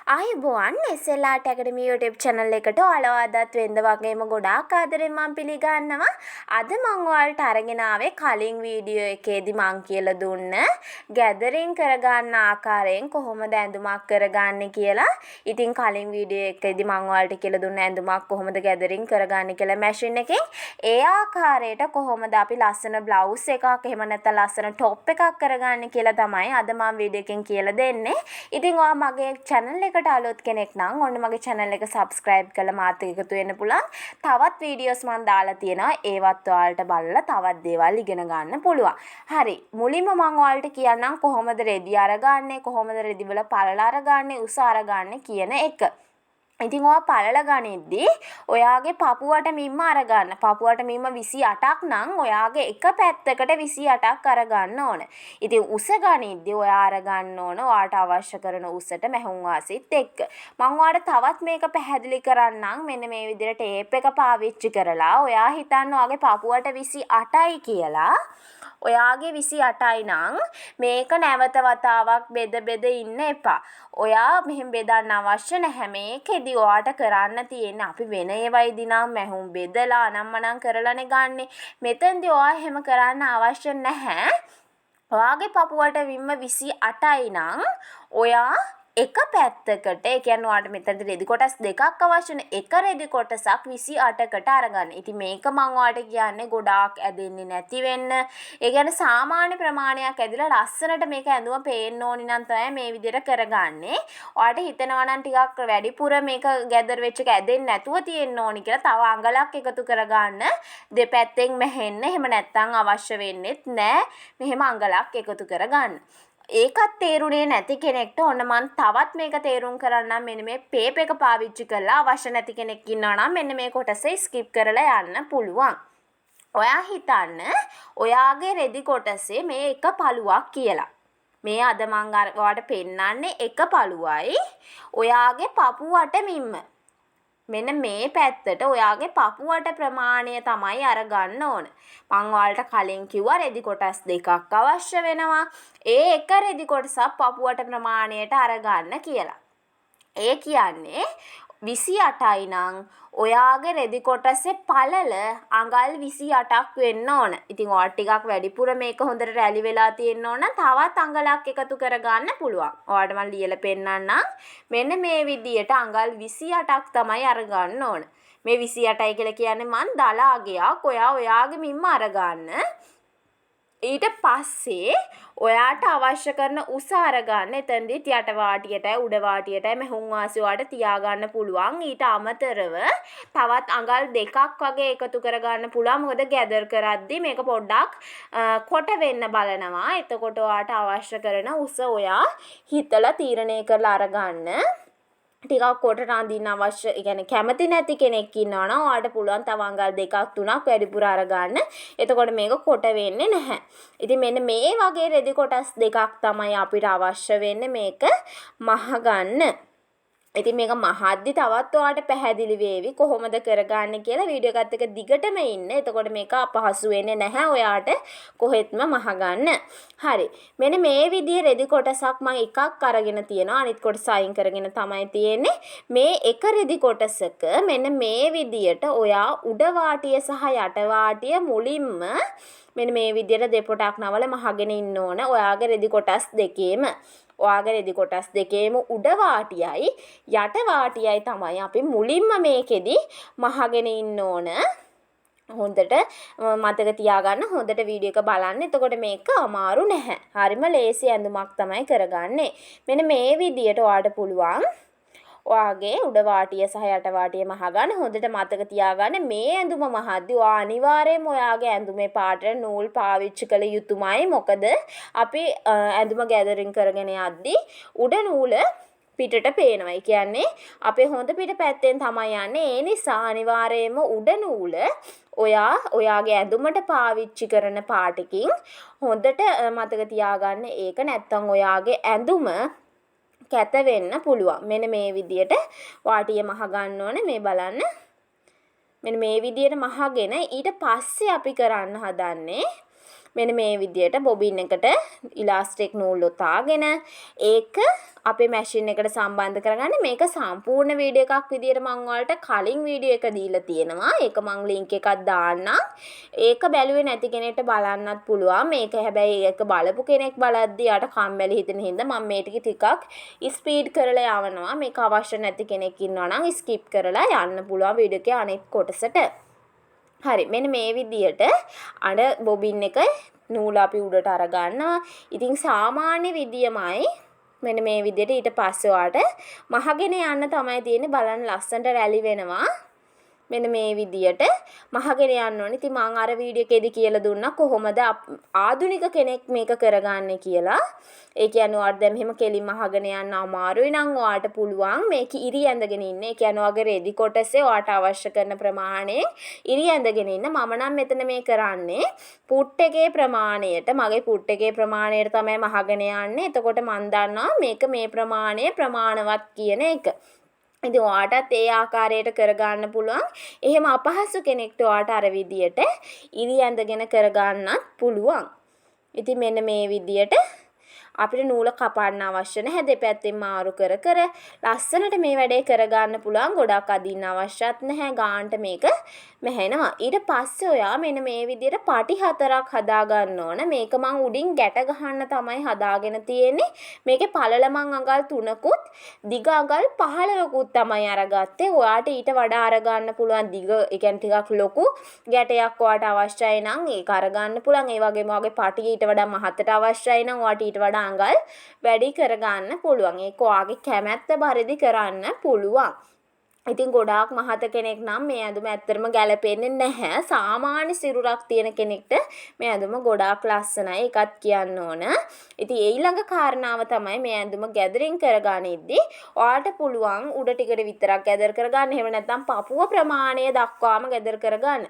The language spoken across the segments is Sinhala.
ආයුබෝවන් SLR Academy YouTube channel එකට ඔයාලව අදත් වෙනද වගේම ගොඩාක් ආදරෙන් මම පිළිගන්නවා. අද මම ඔයාලට අරගෙන ආවේ කලින් වීඩියෝ එකේදී මම කියලා දුන්න ගැදරින් කරගන්න ආකාරයෙන් කොහොමද ඇඳුමක් කරගන්නේ කියලා. ඉතින් කලින් වීඩියෝ එකේදී මම ඔයාලට කියලා දුන්න ඇඳුමක් කොහොමද ගැදරින් කරගන්නේ කියලා මැෂින් එකෙන් ඒ ආකාරයට කොහොමද අපි ලස්සන බ්ලවුස් එකක් එහෙම නැත්නම් ලස්සන টොප් එකක් කරගන්නේ කියලා තමයි අද මම වීඩියෝ එකෙන් කියලා දෙන්නේ. ඉතින් ඔයා මගේ channel එකට අලුත් කෙනෙක් නම් ඔන්න මගේ channel එක subscribe කරලා මාත් එක්ක එකතු වෙන්න පුළුවන්. තවත් videos මම දාලා තියෙනවා. ඒවත් ඔයාලට බලලා තවත් දේවල් ඉගෙන ගන්න පුළුවන්. හරි. මුලින්ම මම ඔයාලට කියන්නම් කොහොමද රෙදි අරගන්නේ, කොහොමද රෙදි වල පළල අරගන්නේ, උස අරගන්නේ කියන එක. ඉතින් ඔයා පළල ගනිද්දී ඔයාගේ පපුවට මිම්ම අරගන්න. පපුවට මිම්ම 28ක් නම් ඔයාගේ එක පැත්තකට 28ක් අරගන්න ඕන. ඉතින් උස ගනිද්දී ඔයා අරගන්න ඕන ඔයාට අවශ්‍ය කරන උසට මැහුම් වාසිත් එක්ක. මම ඔයාලට තවත් මේක පැහැදිලි කරන්නම්. මෙන්න මේ විදිහට ටේප් එක පාවිච්චි කරලා ඔයා හිතන්න ඔයාගේ පපුවට 28යි කියලා. ඔයාගේ 28යි නම් මේක නැවත වතාවක් බෙද ඉන්න එපා. ඔයා මෙහෙම බෙදන්න අවශ්‍ය නැහැ. මේකෙදි ඔයාට කරන්න තියෙන්නේ අපි වෙන ඒවයිදී නම් මැහුම් බෙදලා අනම්මනම් කරලානේ ගන්නෙ. මෙතෙන්දී ඔයා එහෙම කරන්න අවශ්‍ය නැහැ. ඔයාගේ පපුවට විම්ම 28යි නම් ඔයා එක පැත්තකට ඒ කියන්නේ ඔයාට මෙතනදී රෙදි කොටස් දෙකක් අවශ්‍යනේ. එක රෙදි කොටසක් 28කට අරගන්න. ඉතින් මේක මම ඔයාලට කියන්නේ ගොඩාක් ඇදෙන්නේ නැති වෙන්න. ඒ කියන්නේ සාමාන්‍ය ප්‍රමාණයක් ඇදලා ලස්සනට මේක ඇඳුම පේන්න ඕනි නම් තමයි මේ විදිහට කරගන්නේ. ඔයාලට හිතෙනවා නම් ටිකක් වැඩිපුර මේක ගැදර් වෙච්ච එක ඇදෙන්නේ නැතුව තියෙන්න ඕනි කියලා තව අඟලක් එකතු කරගන්න. දෙපැත්තෙන් මෙහෙන්න. එහෙම නැත්නම් අවශ්‍ය වෙන්නේත් නැහැ. මෙහෙම අඟලක් එකතු කරගන්න. ඒකත් තේරුනේ නැති කෙනෙක්ට ඔන්න මම තවත් මේක තේරුම් කරන්නම්. මෙන්න මේ පේප් එක පාවිච්චි කරලා අවශ්‍ය නැති කෙනෙක් ඉන්නවා නම් මෙන්න මේ කොටස ස්කිප් කරලා යන්න පුළුවන්. ඔයා හිතන්න ඔයාගේ රෙදි කොටසේ මේ එක පළුවක් කියලා. මේ අද මම ඔයාලට පෙන්නන්නේ එක පළුවයි ඔයාගේ පපුවට මිම්ම. මෙන්න මේ පැත්තට ඔයාගේ පපුවට ප්‍රමාණය තමයි අරගන්න ඕන. මම ඔයාලට කලින් කිව්වා රෙදි කොටස් දෙකක් අවශ්‍ය වෙනවා. ඒ එක රෙදි කොටසක් පපුවට ප්‍රමාණයට අරගන්න කියලා. ඒ කියන්නේ 28යි නම් ඔයාගේ රෙදි කොටසේ පළල අඟල් 28ක් වෙන්න ඕන. ඉතින් ඔයාලා ටිකක් වැඩිපුර මේක හොඳට රැලි වෙලා තියෙන්න ඕන නම් තවත් අඟලක් එකතු කරගන්න පුළුවන්. ඔයාලට මම ලියලා පෙන්නන්නම්. මෙන්න මේ විදියට අඟල් 28ක් තමයි අරගන්න ඕන. මේ 28යි කියලා කියන්නේ මං දලාගයක්. ඔයාගේ මිම්ම අරගන්න. ඊට පස්සේ ඔයාට අවශ්‍ය කරන උස අරගන්න. එතෙන්දිත් යට වාටියටයි උඩ වාටියටයි මැහුම් වාසිය ඔයාට තියාගන්න පුළුවන්. ඊට අමතරව තවත් අඟල් දෙකක් වගේ එකතු කරගන්න පුළුවන්. මොකද ගැදර් කරද්දී මේක පොඩ්ඩක් කොට වෙන්න බලනවා. එතකොට ඔයාට අවශ්‍ය කරන උස ඔයා හිතලා තීරණය කරලා අරගන්න. ටිකක් කොට රඳින්න අවශ්‍ය, ඒ කියන්නේ කැමති නැති කෙනෙක් ඉන්නවා නම් ඔයාලට පුළුවන් තව අඟල් දෙකක් තුනක් වැඩිපුර අරගන්න. එතකොට මේක කොට වෙන්නේ නැහැ. ඉතින් මෙන්න මේ වගේ රෙදි කොටස් දෙකක් තමයි අපිට අවශ්‍ය වෙන්නේ මේක මහ ගන්න. ඉතින් මේක මහද්දි තවත් ඔයාලට පැහැදිලි වේවි කොහොමද කරගන්නේ කියලා. වීඩියෝ එකත් එක්ක දිගටම ඉන්න. එතකොට මේක අපහසු වෙන්නේ නැහැ ඔයාට කොහෙත්ම මහ ගන්න. හරි. මෙන්න මේ විදිහේ රෙදි කොටසක් මම එකක් අරගෙන තියෙනවා. අනිත් කොටස අයින් කරගෙන තමයි තියෙන්නේ. මේ එක රෙදි කොටසක මෙන්න මේ විදියට ඔයා උඩ වාටිය සහ යට වාටිය මුලින්ම මෙන්න මේ විදියට දෙපොටක් නවල මහගෙන ඉන්න ඕන. ඔයාගේ රෙදි කොටස් දෙකේම ඔයාගේ රෙදි කොටස් දෙකේම උඩ වාටියයි යට වාටියයි තමයි අපි මුලින්ම මේකෙදි මහගෙන ඉන්න ඕන. හොඳට මතක තියාගන්න. හොඳට වීඩියෝ එක බලන්න. එතකොට මේක අමාරු නැහැ. හරිම ලේසි ඇඳුමක් තමයි කරගන්නේ. මෙන්න මේ විදියට ඔයාට පුළුවන් ඔයාගේ උඩ වාටිය සහ යට වාටිය මහගන්න. හොඳට මතක තියාගන්න මේ ඇඳුම මහද්දි ඔයා අනිවාර්යයෙන්ම ඔයාගේ ඇඳුමේ පාටට නූල් පාවිච්චි කළ යුතුමයි. මොකද අපි ඇඳුම ගැදරින් කරගෙන යද්දී උඩ නූල පිටට පේනවා. ඒ කියන්නේ අපේ හොඳ පිට පැත්තෙන් තමයි යන්නේ. ඒ නිසා අනිවාර්යයෙන්ම උඩ නූල ඔයාගේ ඇඳුමට පාවිච්චි කරන පාටකින් හොඳට මතක තියාගන්න. ඒක නැත්තම් ඔයාගේ ඇඳුම කැත වෙන්න පුළුවන්. මෙන්න මේ විදියට වාටිය මහ ගන්න ඕනේ. මේ බලන්න. මෙන්න මේ විදියට මහගෙන ඊට පස්සේ අපි කරන්න හදන්නේ මෙන්න මේ විදියට බොබින් එකට ඉලාස්ටික් නූල් ඔතාගෙන ඒක අපේ මැෂින් එකට සම්බන්ධ කරගන්න. මේක සම්පූර්ණ වීඩියෝ එකක් විදියට මම ඔයාලට කලින් වීඩියෝ එක දීලා තියෙනවා. ඒක මම ලින්ක් එකක් දාන්නම්. ඒක බැලුවේ නැති කෙනෙක්ට බලන්නත් පුළුවන්. මේක හැබැයි ඒක බලපු කෙනෙක් බලද්දී යාට කම්මැලි හිතෙන හින්දා මම මේ ටිකක් ස්පීඩ් කරලා යවනවා. මේක අවශ්‍ය නැති කෙනෙක් ඉන්නවා නම් ස්කිප් කරලා යන්න පුළුවන් වීඩියෝ එකේ අනිත් කොටසට. හරි මෙන්න මේ විදියට අර බොබින් එක නූල අපි උඩට අර ගන්නවා. ඉතින් සාමාන්‍ය විදියමයි මෙන්න මේ විදියට ඊට පස්සේ ඔයාලට මහගෙන යන්න තමයි තියෙන්නේ. බලන්න ලස්සනට රැලි වෙනවා. මෙන්න මේ විදියට මහගෙන යන්න ඕනේ. ඉතින් මම අර වීඩියෝ එකේදී කියලා දුන්නා කොහොමද ආධුනික කෙනෙක් මේක කරගන්නේ කියලා. ඒ කියන්නේ ඔයාලට දැන් මෙහෙම කෙලින් මහගෙන යන්න අමාරුයි නම් ඔයාලට පුළුවන් මේක ඉරි ඇඳගෙන ඉන්න. ඒ කියන්නේ ඔයාගේ රෙදි කොටසේ ඔයාලට අවශ්‍ය කරන ප්‍රමාණයෙන් ඉරි ඇඳගෙන ඉන්න. මම නම් මෙතන මේ කරන්නේ පුට් එකේ ප්‍රමාණයට මගේ පුට් එකේ ප්‍රමාණයට තමයි මහගෙන යන්නේ. එතකොට මම දන්නවා මේක මේ ප්‍රමාණය ප්‍රමාණවත් කියන එක. ඉතින් ඔයාටත් ඒ ආකාරයට කරගන්න පුළුවන්. එහෙම අපහසු කෙනෙක්ට ඔයාට අර විදියට ඉරි ඇඳගෙන කරගන්නත් පුළුවන්. ඉතින් මෙන්න මේ විදියට අපිට නූල කපන්න අවශ්‍ය නැහැ. දෙපැත්තෙන් මාරු කර කර ලස්සනට මේ වැඩේ කරගන්න පුළුවන්. ගොඩක් අදින්න අවශ්‍යත් නැහැ. ගානට මේක මෙහෙනවා. ඊට පස්සේ ඔයා මෙන්න මේ විදියට පටි 4ක් හදා ගන්න ඕන. මේක මං උඩින් ගැට ගහන්න තමයි හදාගෙන තියෙන්නේ. මේකේ පළල මං අඟල් 3කුත් දිග අඟල් 15කුත් තමයි අරගත්තේ. ඔයාට ඊට වඩා අරගන්න පුළුවන් දිග ඒ කියන්නේ ටිකක් ලොකු ගැටයක් ඔයාට අවශ්‍යයි නම් ඒක අරගන්න පුළුවන්. ඒ වගේම ඔයාගේ පටිය ඊට වඩා මහතට අවශ්‍යයි නම් ඔයාට ඊට වඩා අඟල් වැඩි කරගන්න පුළුවන්. ඒක ඔයාගේ කැමැත්ත පරිදි කරන්න පුළුවන්. ඉතින් ගොඩාක් මහත කෙනෙක් නම් මේ ඇඳුම ඇත්තටම ගැලපෙන්නේ නැහැ. සාමාන්‍ය සිරුරක් තියෙන කෙනෙක්ට මේ ඇඳුම ගොඩාක් ලස්සනයි. ඒකත් කියන්න ඕන. ඉතින් ඒ ඊළඟ කාරණාව තමයි මේ ඇඳුම ගැදරින් කරගනිද්දී ඔයාට පුළුවන් උඩ ටිකට විතරක් ගැදර කරගන්න. එහෙම නැත්නම් පපුව ප්‍රමාණය දක්වාම ගැදර කරගන්න.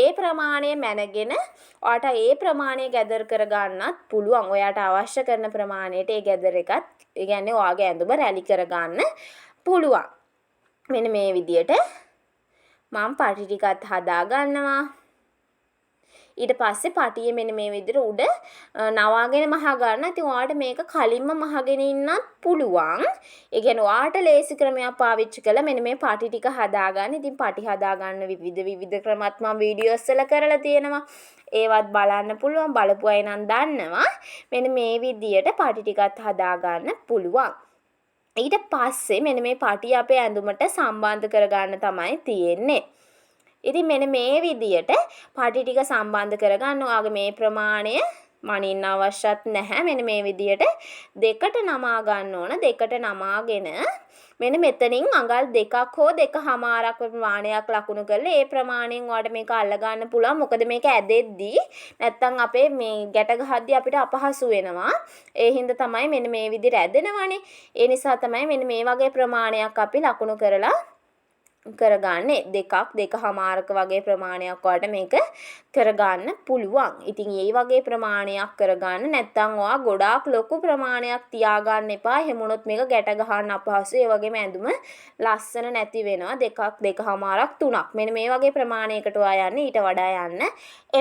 ඒ ප්‍රමාණය මැනගෙන ඔයාට ඒ ප්‍රමාණය ගැදර කරගන්නත් පුළුවන්. ඔයාට අවශ්‍ය කරන ප්‍රමාණයට ඒ ගැදර එකත් ඒ කියන්නේ ඔයාගේ ඇඳුම රැලි කරගන්න පුළුවන්. මෙන්න මේ විදියට මම පටි ටිකත් හදා ගන්නවා. ඊට පස්සේ පටියේ මෙන්න මේ විදිහට උඩ නවාගෙන මහ ගන්න. ඉතින් ඔයාලට මේක කලින්ම මහගෙන ඉන්නත් පුළුවන්. ඒ කියන්නේ ඔයාලට ලේසි ක්‍රමයක් පාවිච්චි කළා මෙන්න මේ පටි ටික හදා ගන්න. ඉතින් පටි හදා ගන්න විවිධ ක්‍රමත් මම වීඩියෝස් වල කරලා තියෙනවා. ඒවත් බලන්න පුළුවන්. බලපු අය නම් දන්නවා. මෙන්න මේ විදියට පටි ටිකත් හදා ගන්න පුළුවන්. ඊට පස්සේ මෙන්න මේ පටිය අපේ ඇඳුමට සම්බන්ධ කරගන්න තමයි තියෙන්නේ. ඉතින් මෙන්න මේ විදියට පටි ටික සම්බන්ධ කරගන්න ඔයාගේ මේ ප්‍රමාණය මනින්න අවශ්‍යත් නැහැ. මෙන්න මේ විදියට දෙකට නමා ගන්න ඕන. දෙකට නමාගෙන මෙන්න මෙතනින් අඟල් 2ක් හෝ 2.5ක් ප්‍රමාණයක් ලකුණු කරලා ඒ ප්‍රමාණයෙන් ඔයාලට මේක අල්ල ගන්න පුළුවන්. මොකද මේක ඇදෙද්දී නැත්තම් අපේ මේ ගැට ගහද්දී අපිට අපහසු වෙනවා. ඒ හින්දා තමයි මෙන්න මේ විදිහට ඇදෙනවනේ. ඒ නිසා තමයි මෙන්න මේ වගේ ප්‍රමාණයක් අපි ලකුණු කරලා කරගන්නේ. 2.5ක වගේ ප්‍රමාණයක් ඔයාලට මේක කරගන්න පුළුවන්. ඉතින් මේ වගේ ප්‍රමාණයක් කරගන්න නැත්නම් ඔයා ගොඩාක් ලොකු ප්‍රමාණයක් තියාගන්න එපා. එහෙම වුණොත් මේක ගැට ගහන්න අපහසුයි. ඒ වගේම ඇඳුම ලස්සන නැති වෙනවා. 2.5ක් 3ක්. මෙන්න මේ වගේ ප්‍රමාණයකට ඔයා යන්නේ. ඊට වඩා යන්න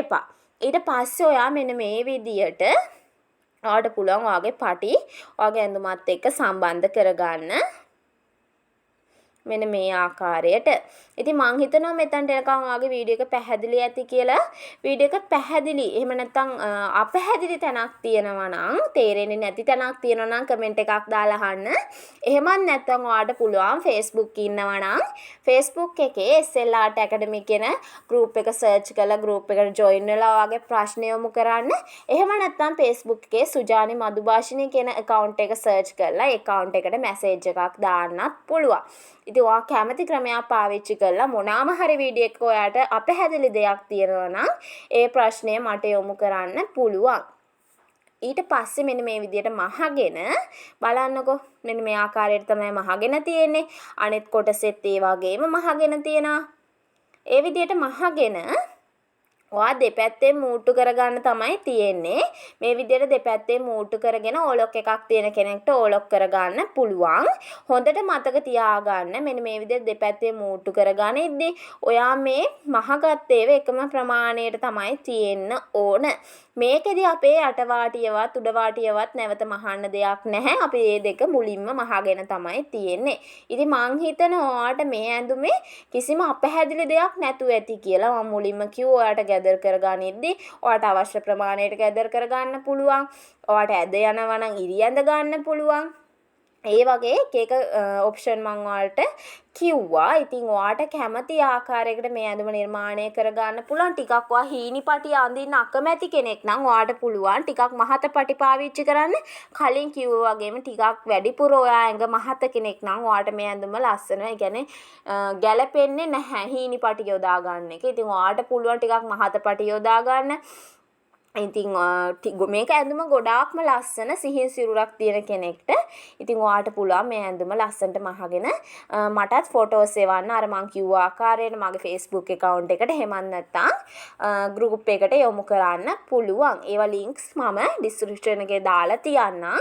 එපා. ඊට පස්සේ ඔයා මෙන්න මේ විදියට ඔයාලට පුළුවන් ඔයාගේ පටි ඔයාගේ ඇඳුමත් එක්ක සම්බන්ධ කරගන්න. මෙන්න මේ ආකාරයට. ඉතින් මං හිතනවා මෙතනට එනකම් ඔයාගේ වීඩියෝ එක පැහැදිලි ඇති කියලා. වීඩියෝ එක පැහැදිලි. එහෙම නැත්නම් අපැහැදිලි තැනක් තියෙනවා නම් තේරෙන්නේ නැති තැනක් තියෙනවා නම් කමෙන්ට් එකක් දාලා අහන්න. එහෙමත් නැත්නම් ඔයාලට පුළුවන් Facebook ඉන්නවා නම් Facebook එකේ SLR Academy කියන group එක search කරලා group එකට join වෙලා ඔයාගේ ප්‍රශ්න යොමු කරන්න. එහෙම නැත්නම් Facebook එකේ සුජානි මදුභාෂිනී කියන account එක search කරලා ඒ account එකට message එකක් දාන්නත් පුළුවන්. ඉතින් ඔයා කැමති ක්‍රමයක් පාවිච්චි කරලා මොනවාම හරි වීඩියෝ එකක ඔයාට අපැහැදිලි දෙයක් තියෙනවා නම් ඒ ප්‍රශ්නය මට යොමු කරන්න පුළුවන්. ඊට පස්සේ මෙන්න මේ විදියට මහගෙන බලන්නකෝ. මෙන්න මේ ආකාරයට තමයි මහගෙන තියෙන්නේ. අනෙත් කොටසෙත් ඒ වගේම මහගෙන තියෙනවා. ඒ විදියට මහගෙන ඔයා දෙපැත්තෙන් මූට්ටු කරගන්න තමයි තියෙන්නේ. මේ විදිහට දෙපැත්තෙන් මූට්ටු කරගෙන ඕලොක් එකක් තියෙන කෙනෙක්ට ඕලොක් කරගන්න පුළුවන්. හොඳට මතක තියාගන්න මෙන්න මේ විදිහට දෙපැත්තෙන් මූට්ටු කරගනිද්දී ඔයා මේ මහගත් ඒවා එකම ප්‍රමාණයට තමයි තියෙන්න ඕන. මේකෙදි අපේ අටවාටියවත් උඩවාටියවත් නැවත මහන්න දෙයක් නැහැ. අපි මේ දෙක මුලින්ම මහගෙන තමයි තියෙන්නේ. ඉතින් මං හිතනවා ඔයාට මේ ඇඳුමේ කිසිම අපහැදිලි දෙයක් නැතුව ඇති කියලා. මම මුලින්ම කිව්වා ඔයාට ගැදර් කරගනිද්දි ඔයාට අවශ්‍ය ප්‍රමාණයට ගැදර් කරගන්න පුළුවන්. ඔයාට ඇද යනවා නම් ඉරි ඇඳ ගන්න පුළුවන්. ඒ වගේ එක ඔප්ෂන් මං ඔයාලට කිව්වා. ඉතින් ඔයාට කැමති ආකාරයකට මේ ඇඳුම නිර්මාණය කරගන්න පුළුවන්. ටිකක් ඔයා හීනි පටි අඳින්න අකමැති කෙනෙක් නම් ඔයාට පුළුවන් ටිකක් මහත පටි පාවිච්චි කරන්න. කලින් කිව්වා වගේම ටිකක් වැඩිපුර ඔයා ඇඟ මහත කෙනෙක් නම් ඔයාට මේ ඇඳුම ලස්සන. ඒ කියන්නේ ගැලපෙන්නේ නැහැ හීනි පටි යොදා ගන්න එක. ඉතින් ඔයාට පුළුවන් ටිකක් මහත පටි යොදා ගන්න. ඉතින් මේක ඇඳුම ගොඩාක්ම ලස්සන සිහින් සිරුරක් තියෙන කෙනෙක්ට. ඉතින් ඔයාට පුළුවන් මේ ඇඳුම ලස්සනට මහගෙන මටත් ෆොටෝස් එවන්න අර මං කිව්ව ආකාරයට මගේ Facebook account එකට එහෙමත් නැත්නම් group එකට යොමු කරන්න පුළුවන්. ඒවා links මම description එකේ දාලා තියන්නම්.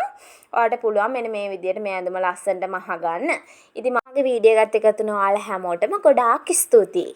ඔයාට පුළුවන් මෙන්න මේ විදිහට මේ ඇඳුම ලස්සනට මහගන්න. ඉතින් මගේ වීඩියෝ එකත් එක්ක තුන ඔයාලා හැමෝටම ගොඩාක් ස්තුතියි.